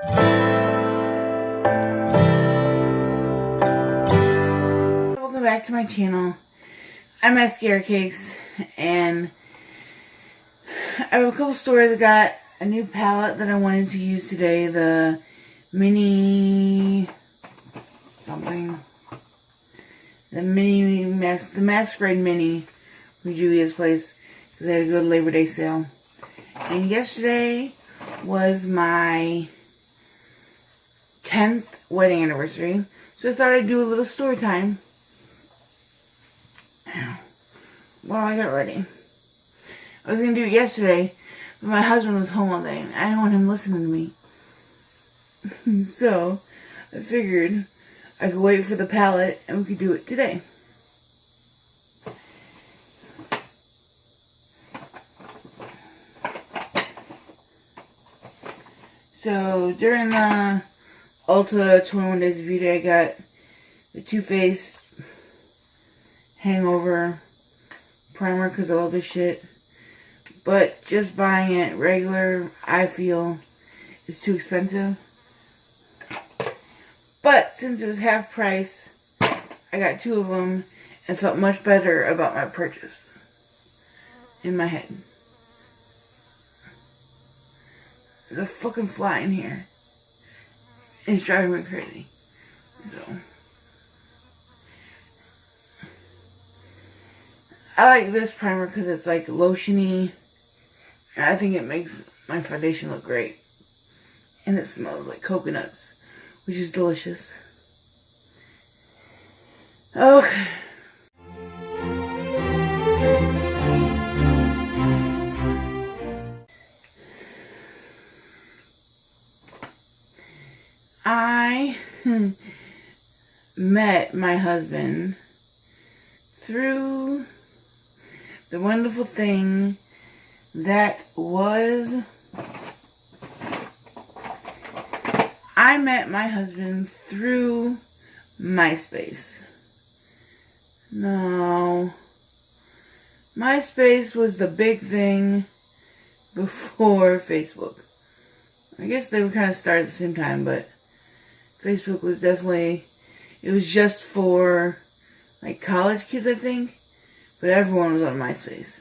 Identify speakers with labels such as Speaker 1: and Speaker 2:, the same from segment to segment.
Speaker 1: Welcome back to my channel. I'm Mascara Cakes, and I have a couple stores. I got a new palette that I wanted to use today, the mini something. The Masquerade mini from Juvia's place, because they had a good Labor Day sale. And yesterday was my 10th wedding anniversary, so I thought I'd do a little story time while I got ready. I was going to do it yesterday, but my husband was home all day, and I didn't want him listening to me. So, I figured I could wait for the palette, and we could do it today. So, during the Ulta 21 Days of Beauty, I got the Too Faced Hangover primer because I love this shit. But just buying it regular, I feel, is too expensive. But since it was half price, I got 2 of them and felt much better about my purchase in my head. There's a fucking fly in here. And it's driving me crazy. So, I like this primer because it's like lotiony. And I think it makes my foundation look great. And it smells like coconuts, which is delicious. Okay. I met my husband through the wonderful thing that was... I met my husband through MySpace. No. MySpace was the big thing before Facebook. I guess they were kind of started at the same time, but Facebook was definitely, it was just for like college kids, I think, but everyone was on MySpace.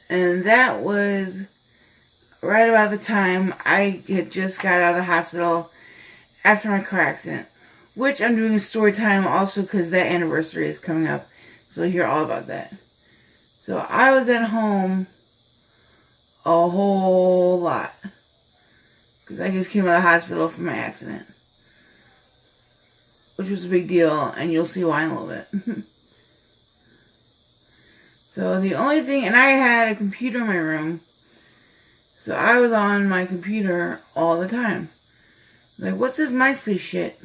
Speaker 1: And that was right about the time I had just got out of the hospital after my car accident, which I'm doing a story time also because that anniversary is coming up, so you'll hear all about that. So I was at home a whole lot because I just came out of the hospital from my accident, which was a big deal, and you'll see why in a little bit. So the only thing, and I had a computer in my room, so I was on my computer all the time. Like, what's this MySpace shit?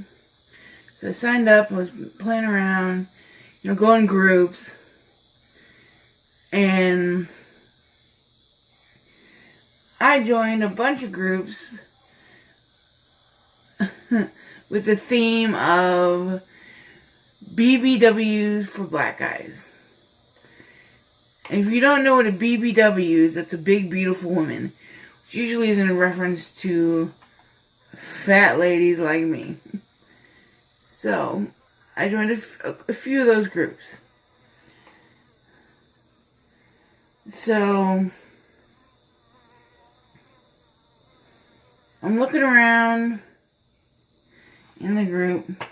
Speaker 1: So I signed up, I was playing around, going in groups, and I joined a bunch of groups with the theme of BBWs for black guys. And if you don't know what a BBW is, that's a big, beautiful woman. Which usually is in reference to fat ladies like me. So, I joined a few of those groups. So, I'm looking around in the group,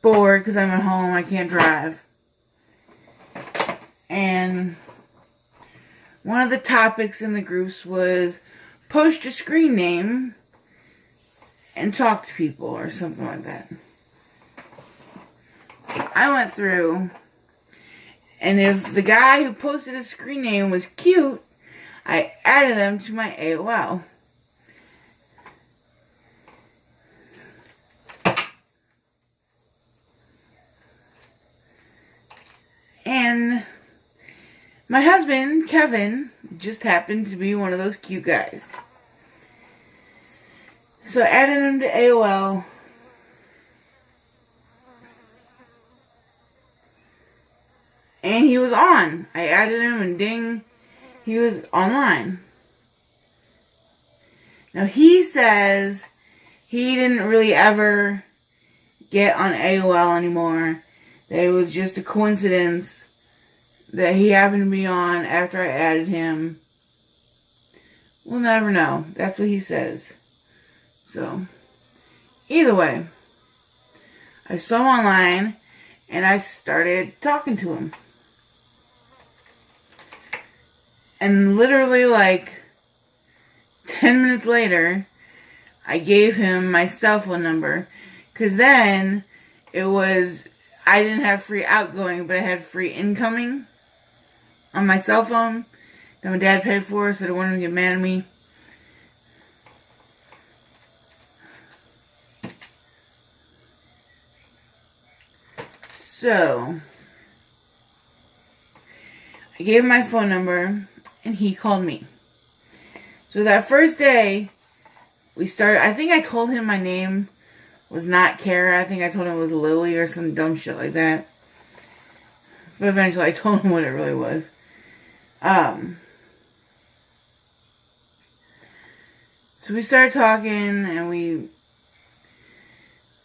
Speaker 1: bored because I'm at home, I can't drive. And one of the topics in the groups was post your screen name and talk to people or something like that. I went through, and if the guy who posted his screen name was cute, I added them to my AOL. And my husband, Kevin, just happened to be one of those cute guys. So I added him to AOL. And he was on. I added him and ding, he was online. Now, he says he didn't really ever get on AOL anymore. That it was just a coincidence that he happened to be on after I added him. We'll never know. That's what he says. So, either way, I saw him online and I started talking to him. And literally like 10 minutes later, I gave him my cell phone number. Because then it was, I didn't have free outgoing, but I had free incoming on my cell phone that my dad paid for, so I didn't want him to get mad at me. So, I gave him my phone number, and he called me. So that first day, we started, I think I told him my name was not Kara. I think I told him it was Lily or some dumb shit like that. But eventually I told him what it really was. So we started talking, and we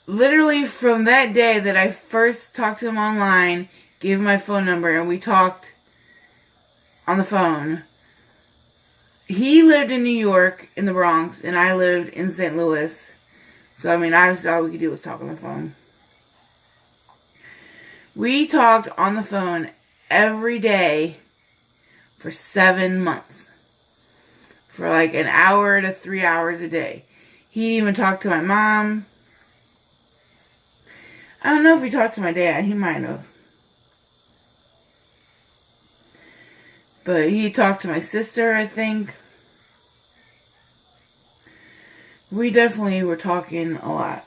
Speaker 1: literally from that day that I first talked to him online, gave him my phone number, and we talked on the phone. He lived in New York, in the Bronx, and I lived in St. Louis. So, I mean, obviously all we could do was talk on the phone. We talked on the phone every day for 7 months. For like an hour to 3 hours a day. He even talked to my mom. I don't know if he talked to my dad. He might have. But he talked to my sister, I think. We definitely were talking a lot.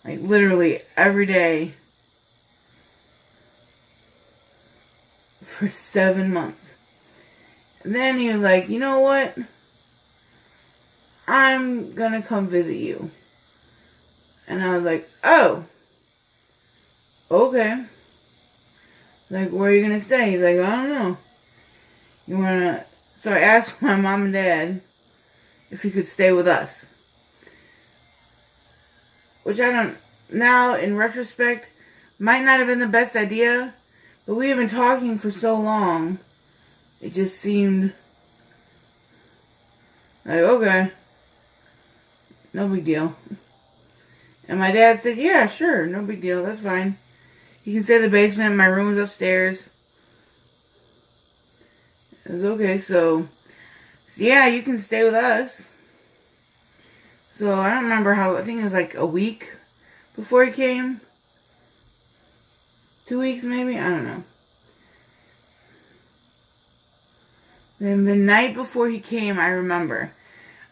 Speaker 1: Like literally every day for 7 months. And then he was like, you know what? I'm gonna come visit you. And I was like, oh. Okay. Like, where are you gonna stay? He's like, I don't know. You wanna... So I asked my mom and dad if he could stay with us. Which I don't... Now, in retrospect, might not have been the best idea. But we had been talking for so long. It just seemed... like, okay. No big deal. And my dad said, yeah, sure, no big deal, that's fine. You can stay in the basement, my room is upstairs. It was okay, so yeah, you can stay with us. So I don't remember how, I think it was like a week before he came. 2 weeks maybe, I don't know. Then the night before he came, I remember,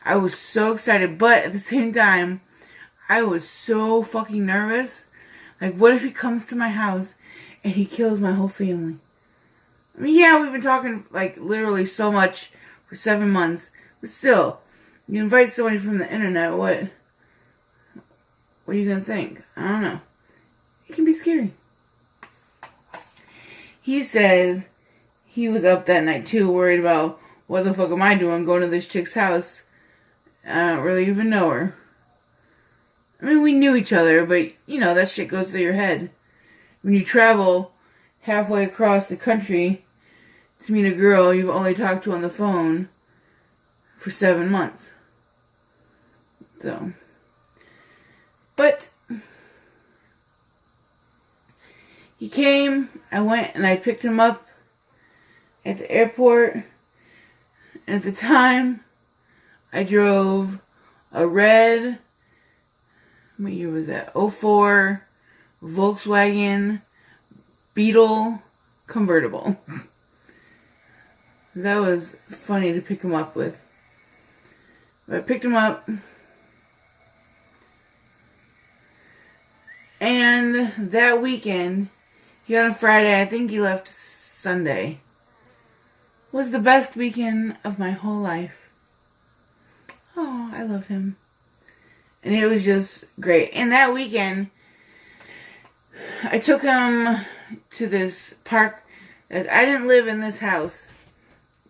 Speaker 1: I was so excited, but at the same time, I was so fucking nervous. Like, what if he comes to my house and he kills my whole family? I mean, yeah, we've been talking, like, literally so much for 7 months. But still, you invite somebody from the internet, what are you gonna think? I don't know. It can be scary. He says he was up that night, too, worried about, what the fuck am I doing going to this chick's house? I don't really even know her. I mean, we knew each other, but, you know, that shit goes through your head. When you travel halfway across the country to meet a girl you've only talked to on the phone for 7 months. So. But he came, I went and I picked him up at the airport. And at the time, I drove a red... what year was that? 04 Volkswagen Beetle convertible. That was funny to pick him up with. But I picked him up. And that weekend, he got on Friday, I think he left Sunday. Was the best weekend of my whole life. Oh, I love him. And it was just great. And that weekend, I took him to this park. I didn't live in this house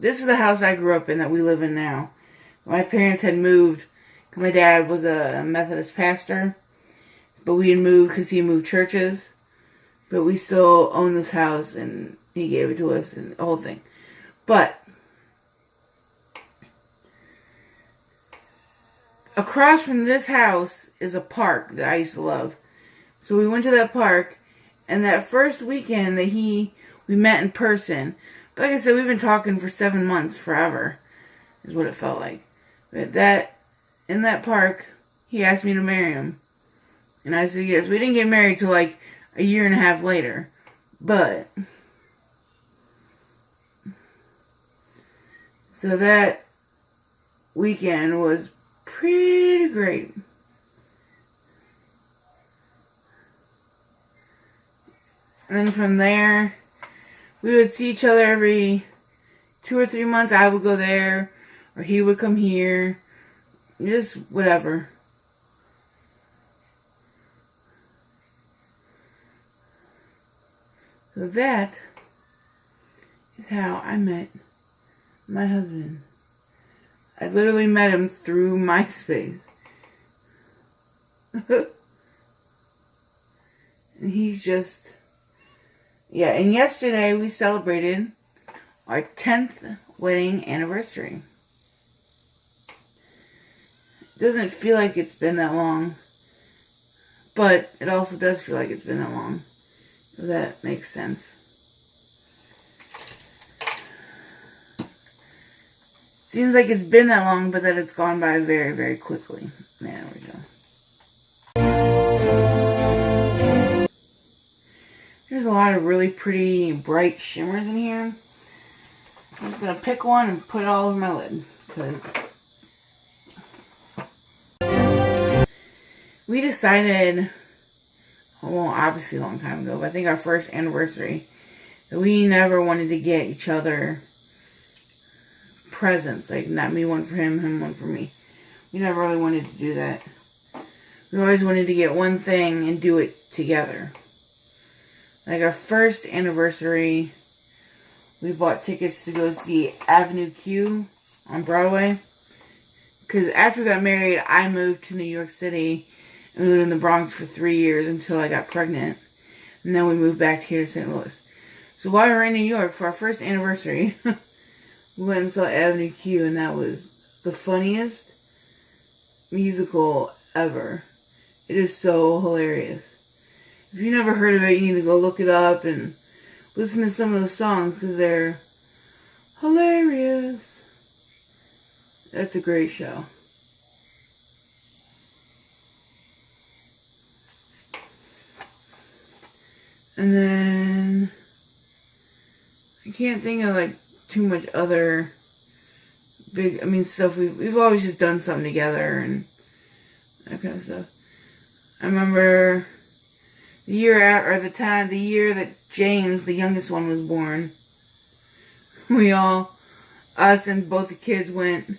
Speaker 1: This is the house I grew up in that we live in now. My parents had moved. My dad was a Methodist pastor, but we had moved because he moved churches. But we still own this house, and he gave it to us, and the whole thing. But across from this house is a park that I used to love. So we went to that park, and that first weekend that we met in person. But like I said, we've been talking for 7 months, forever, is what it felt like. But in that park, he asked me to marry him. And I said yes. We didn't get married till like a year and a half later. But so that weekend was pretty great. And then from there, we would see each other every 2 or 3 months. I would go there, or he would come here. Just whatever. So that is how I met my husband. I literally met him through MySpace. And he's just... Yeah, and yesterday we celebrated our 10th wedding anniversary. It doesn't feel like it's been that long, but it also does feel like it's been that long. If that makes sense. Seems like it's been that long, but that it's gone by very, very quickly. There we go. There's a lot of really pretty bright shimmers in here. I'm just going to pick one and put it all over my lid. We decided, well, obviously a long time ago, but I think our first anniversary, that we never wanted to get each other presents. Like, not me one for him, him one for me. We never really wanted to do that. We always wanted to get one thing and do it together. Like our first anniversary, we bought tickets to go see Avenue Q on Broadway. Because after we got married, I moved to New York City and we lived in the Bronx for 3 years until I got pregnant. And then we moved back here to St. Louis. So while we were in New York for our first anniversary, we went and saw Avenue Q, and that was the funniest musical ever. It is so hilarious. If you never heard of it, you need to go look it up and listen to some of the songs because they're hilarious. That's a great show. And then I can't think of like too much other big, stuff. We've always just done something together and that kind of stuff. I remember the year that James, the youngest one, was born. Us and both the kids went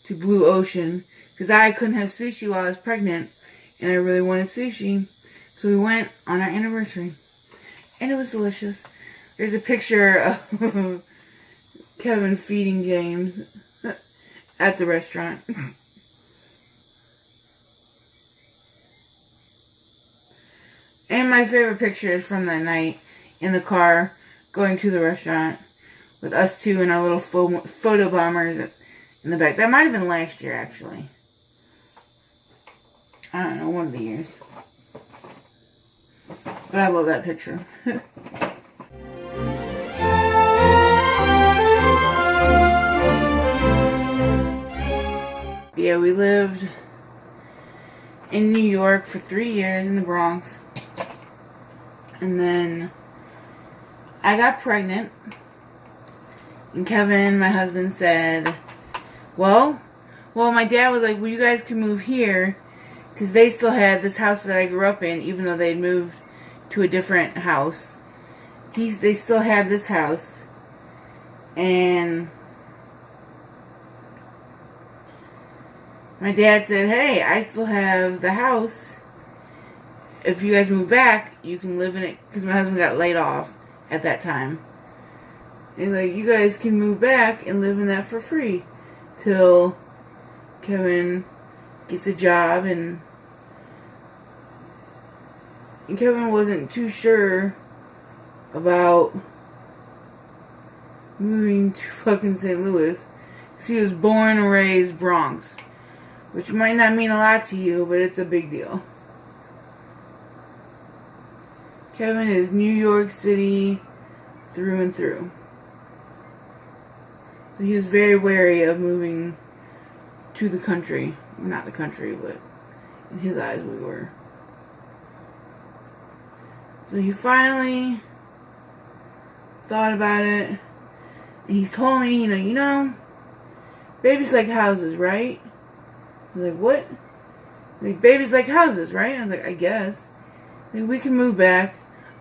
Speaker 1: to Blue Ocean because I couldn't have sushi while I was pregnant and I really wanted sushi. So we went on our anniversary and it was delicious. There's a picture of Kevin feeding James at the restaurant. And my favorite picture is from that night in the car going to the restaurant with us two and our little photo bombers in the back. That might have been last year, actually. I don't know, one of the years. But I love that picture. Yeah, we lived in New York for 3 years in the Bronx. And then I got pregnant. And Kevin, my husband, said, well, my dad was like, well, you guys can move here. Because they still had this house that I grew up in, even though they'd moved to a different house. They still had this house. And my dad said, hey, I still have the house. If you guys move back, you can live in it. Because my husband got laid off at that time. And like, you guys can move back and live in that for free till Kevin gets a job. And Kevin wasn't too sure about moving to fucking St. Louis. Because he was born and raised Bronx. Which might not mean a lot to you, but it's a big deal. Kevin is New York City through and through. So he was very wary of moving to the country. Not the country, but in his eyes we were. So he finally thought about it. And he told me, you know, babies like houses, right? I was like, what? Like, babies like houses, right? I was like, I guess. Like, we can move back.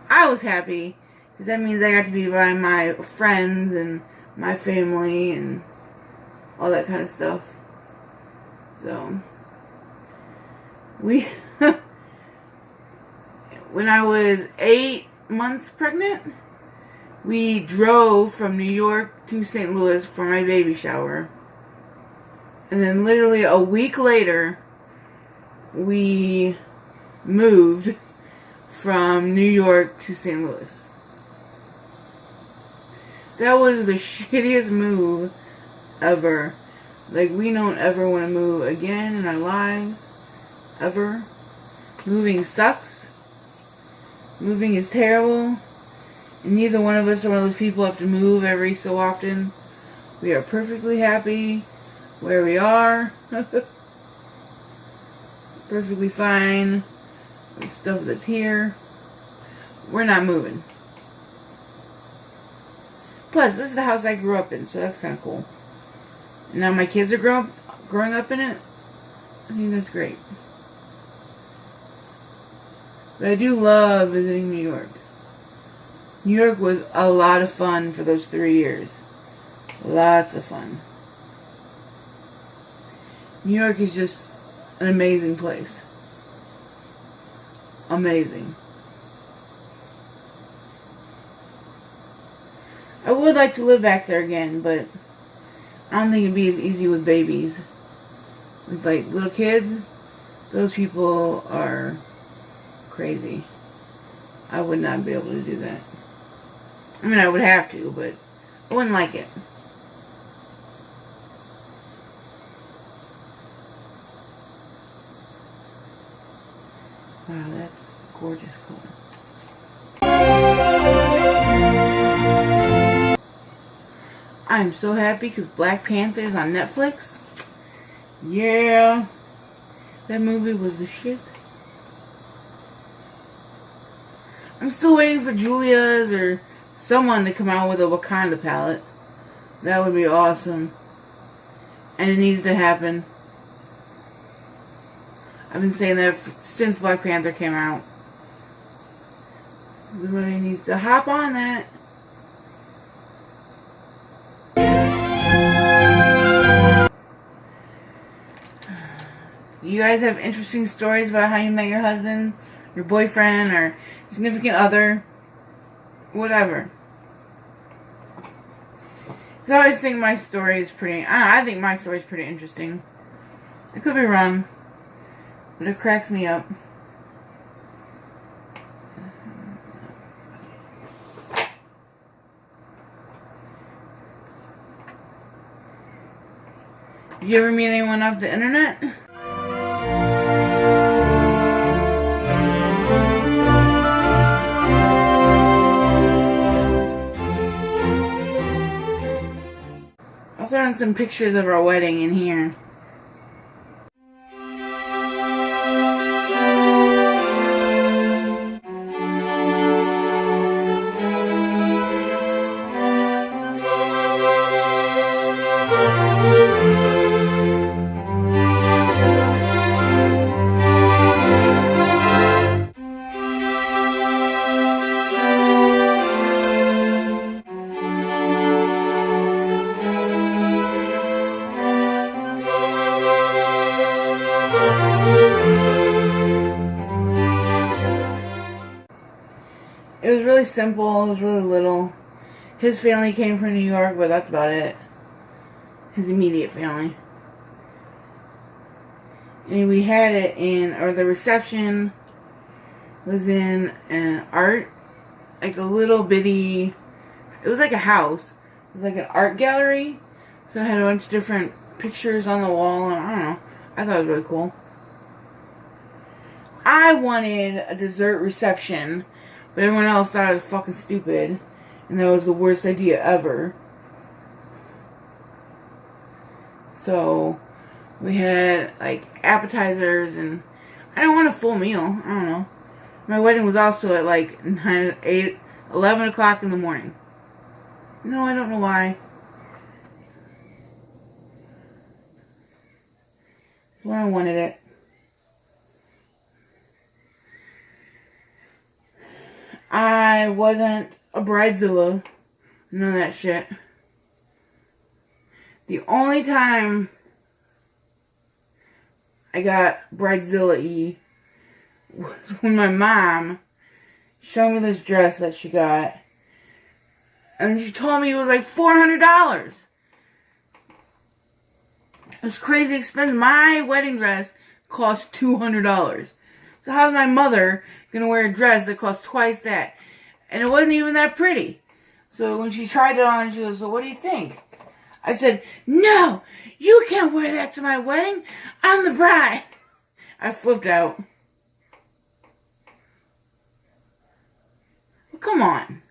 Speaker 1: I was happy, because that means I got to be by my friends and my family and all that kind of stuff. So, when I was 8 months pregnant, we drove from New York to St. Louis for my baby shower. And then literally a week later, we moved from New York to St. Louis. That was the shittiest move ever. Like, we don't ever want to move again in our lives. Ever. Moving sucks. Moving is terrible. And neither one of us are one of those people who have to move every so often. We are perfectly happy where we are. Perfectly fine with stuff that's here. We're not moving. Plus, this is the house I grew up in, so that's kind of cool. And now my kids are growing up in it. I think that's great. But I do love visiting New York. New York was a lot of fun for those 3 years. Lots of fun. New York is just an amazing place. Amazing. I would like to live back there again, but I don't think it'd be as easy with babies. With like little kids, those people are crazy. I would not be able to do that. I mean, I would have to, but I wouldn't like it. Wow, that's gorgeous color. I'm so happy because Black Panthers on Netflix. Yeah. That movie was the shit. I'm still waiting for Juvia's or someone to come out with a Wakanda palette. That would be awesome. And it needs to happen. I've been saying that since Black Panther came out. Everybody needs to hop on that. You guys have interesting stories about how you met your husband, your boyfriend, or significant other? Whatever. I always think my story is pretty... I think my story is pretty interesting. I could be wrong. But it cracks me up. You ever meet anyone off the internet? I found some pictures of our wedding in here. It was really simple. It was really little. His family came from New York, but that's about it. His immediate family. And we had it in, or the reception was in an art, like a little bitty, it was like a house. It was like an art gallery. So it had a bunch of different pictures on the wall, and I don't know. I thought it was really cool. I wanted a dessert reception, but everyone else thought it was fucking stupid, and that was the worst idea ever. So we had like appetizers, and I didn't want a full meal. I don't know. My wedding was also at like 11 o'clock in the morning. No, I don't know why. When I wanted it. I wasn't a bridezilla. None of that shit. The only time I got bridezilla-y was when my mom showed me this dress that she got. And she told me it was like $400. It was crazy expensive. My wedding dress cost $200. So how's my mother going to wear a dress that costs twice that? And it wasn't even that pretty. So when she tried it on, she goes, so what do you think? I said, no, you can't wear that to my wedding. I'm the bride. I flipped out. Well, come on.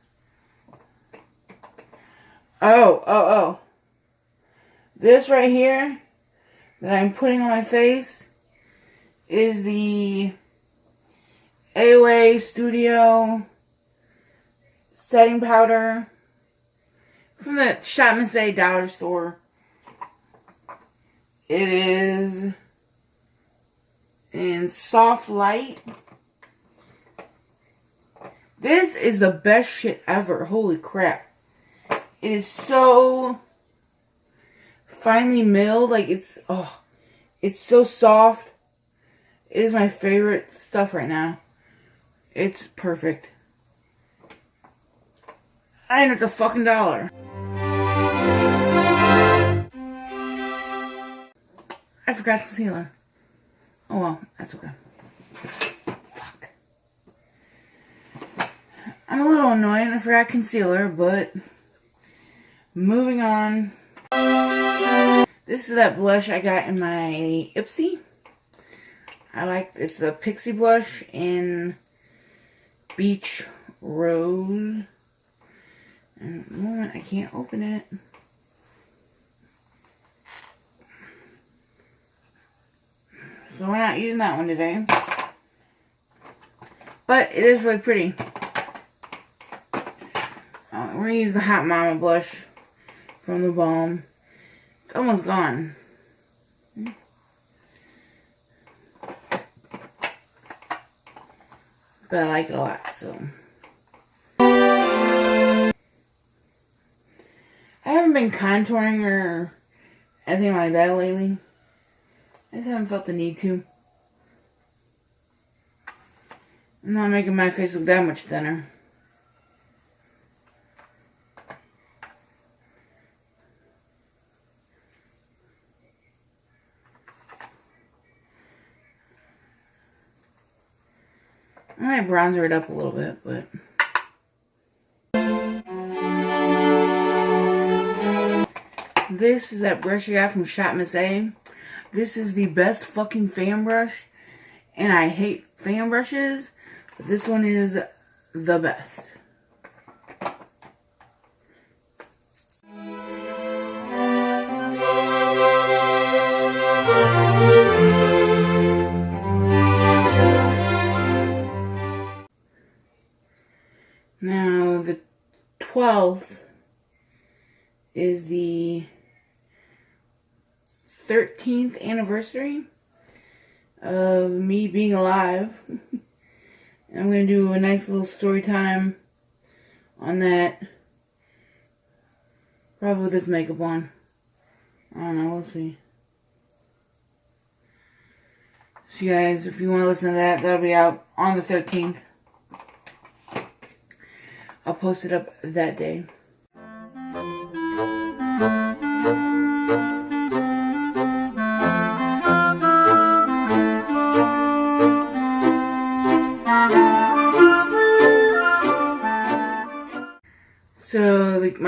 Speaker 1: Oh. This right here that I'm putting on my face is the AOA Studio setting powder from the Shop Miss A dollar store. It is in soft light. This is the best shit ever. Holy crap. It is so finely milled. Like it's so soft. It is my favorite stuff right now. It's perfect. And it's $1. I forgot concealer. Oh well, that's okay. Fuck. I'm a little annoyed I forgot concealer, but moving on. This is that blush I got in my Ipsy. It's the Pixie blush in Beach Rose. And at the moment, I can't open it. So we're not using that one today. But it is really pretty. We're going to use the Hot Mama blush from the Balm. It's almost gone. But I like it a lot, so. I haven't been contouring or anything like that lately. I just haven't felt the need to. I'm not making my face look that much thinner. I might bronzer it up a little bit, but... This is that brush I got from Shop Miss A. This is the best fucking fan brush. And I hate fan brushes, but this one is the best. Now, the 12th is the 13th anniversary of me being alive. I'm going to do a nice little story time on that. Probably with this makeup on. I don't know, we'll see. So you guys, if you want to listen to that, that'll be out on the 13th. I'll post it up that day.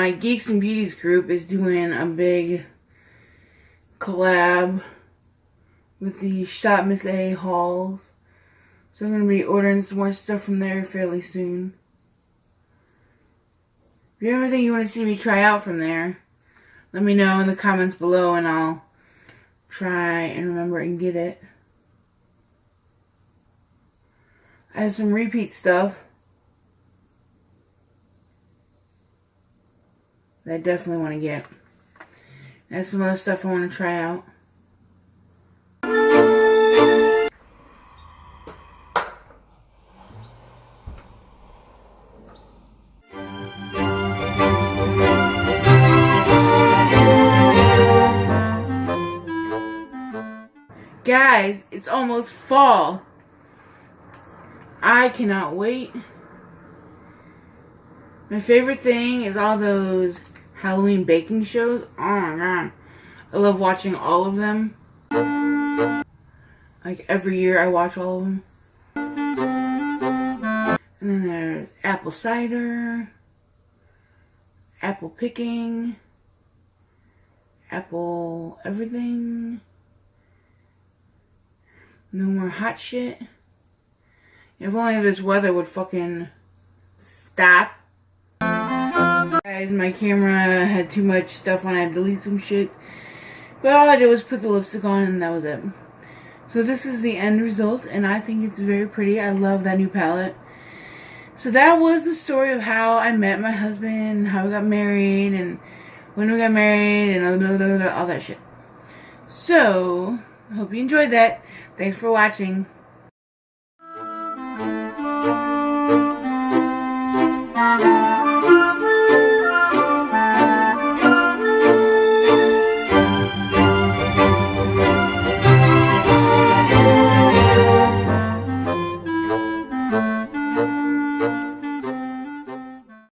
Speaker 1: my Geeks and Beauties group is doing a big collab with the Shop Miss A hauls. So I'm going to be ordering some more stuff from there fairly soon. If you have anything you want to see me try out from there, let me know in the comments below and I'll try and remember and get it. I have some repeat stuff that I definitely want to get. I have some other stuff I want to try out. Guys, it's almost fall. I cannot wait. My favorite thing is all those Halloween baking shows. Oh my god. I love watching all of them. Like every year I watch all of them. And then there's apple cider, apple picking, apple everything. No more hot shit. If only this weather would fucking stop. Guys, my camera had too much stuff on. I had to delete some shit. But all I did was put the lipstick on and that was it. So this is the end result and I think it's very pretty. I love that new palette. So that was the story of how I met my husband, how we got married, and when we got married, and all that shit. So, I hope you enjoyed that. Thanks for watching.